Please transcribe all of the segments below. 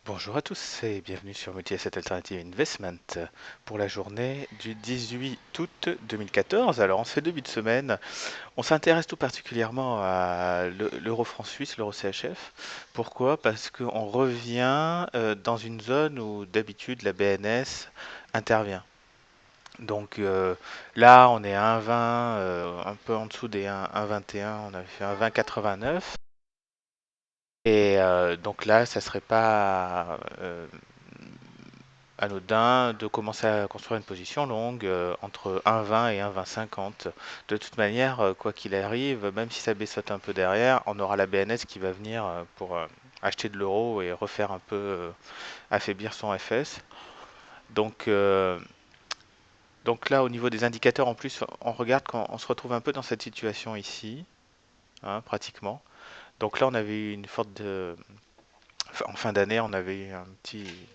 Bonjour à tous et bienvenue sur Multi-Asset Alternative Investment pour la journée du 18 août 2014. Alors en ce début de semaine, on s'intéresse tout particulièrement à l'euro-franc suisse, l'euro CHF. Pourquoi? Parce qu'on revient dans une zone où d'habitude la BNS intervient. Donc là, on est à 1,20, un peu en dessous des 1,21, on avait fait 1,20,89. Et donc là, ça serait pas anodin de commencer à construire une position longue entre 1,20 et 1,20,50. De toute manière, quoi qu'il arrive, même si ça baissote un peu derrière, on aura la BNS qui va venir pour acheter de l'euro et refaire un peu affaiblir son FS. Donc, euh, donc là, au niveau des indicateurs, en plus, on regarde quand on se retrouve un peu dans cette situation ici, hein, pratiquement. Donc là, on avait eu une en fin d'année, on avait eu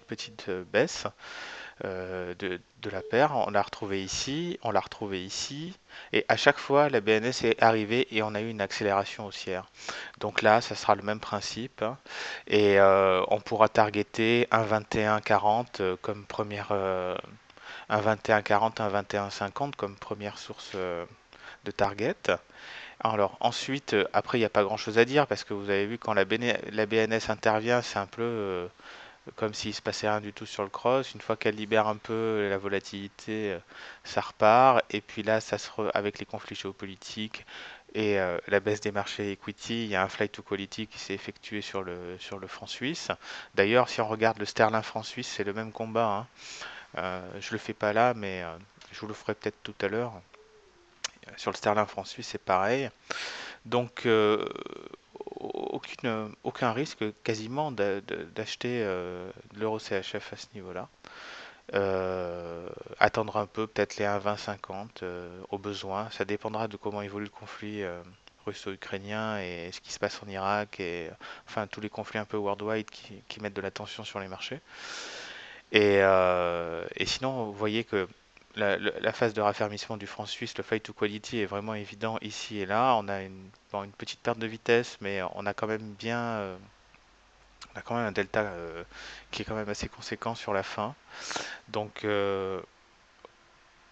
petite baisse de la paire. On l'a retrouvée ici, on l'a retrouvée ici, et à chaque fois, la BNS est arrivée et on a eu une accélération haussière. Donc là, ça sera le même principe, hein, et on pourra targeter un 21,40 comme première, un 21,40, un 21,50 comme première source de target. Alors ensuite, après, il n'y a pas grand-chose à dire parce que vous avez vu quand la BNS intervient, c'est un peu comme s'il se passait rien du tout sur le cross. Une fois qu'elle libère un peu la volatilité, ça repart. Et puis là, avec les conflits géopolitiques et la baisse des marchés equity, il y a un flight to quality qui s'est effectué sur le franc suisse. D'ailleurs, si on regarde le sterling franc suisse, c'est le même combat, hein. Je le fais pas là, mais je vous le ferai peut-être tout à l'heure. Sur le sterling franc suisse, c'est pareil. Donc, aucun risque quasiment d'acheter de l'euro CHF à ce niveau-là. Attendre un peu, peut-être les 1,2050 au besoin. Ça dépendra de comment évolue le conflit russo-ukrainien et ce qui se passe en Irak et enfin tous les conflits un peu worldwide qui mettent de la tension sur les marchés. Et sinon, vous voyez que la phase de raffermissement du franc suisse, le flight to quality est vraiment évident ici et là. On a bon, une petite perte de vitesse, mais on a quand même on a quand même un delta qui est quand même assez conséquent sur la fin. Donc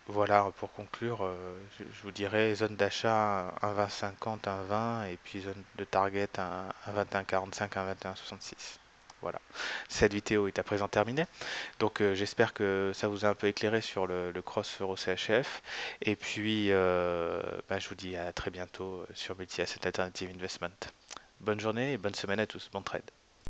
voilà, pour conclure, je vous dirais zone d'achat 1,2050, 1,20 et puis zone de target 1,2145, 1,2166. Voilà. Cette vidéo est à présent terminée. Donc j'espère que ça vous a un peu éclairé sur le cross Euro CHF. Et puis je vous dis à très bientôt sur Multi Asset Alternative Investment. Bonne journée et bonne semaine à tous. Bon trade.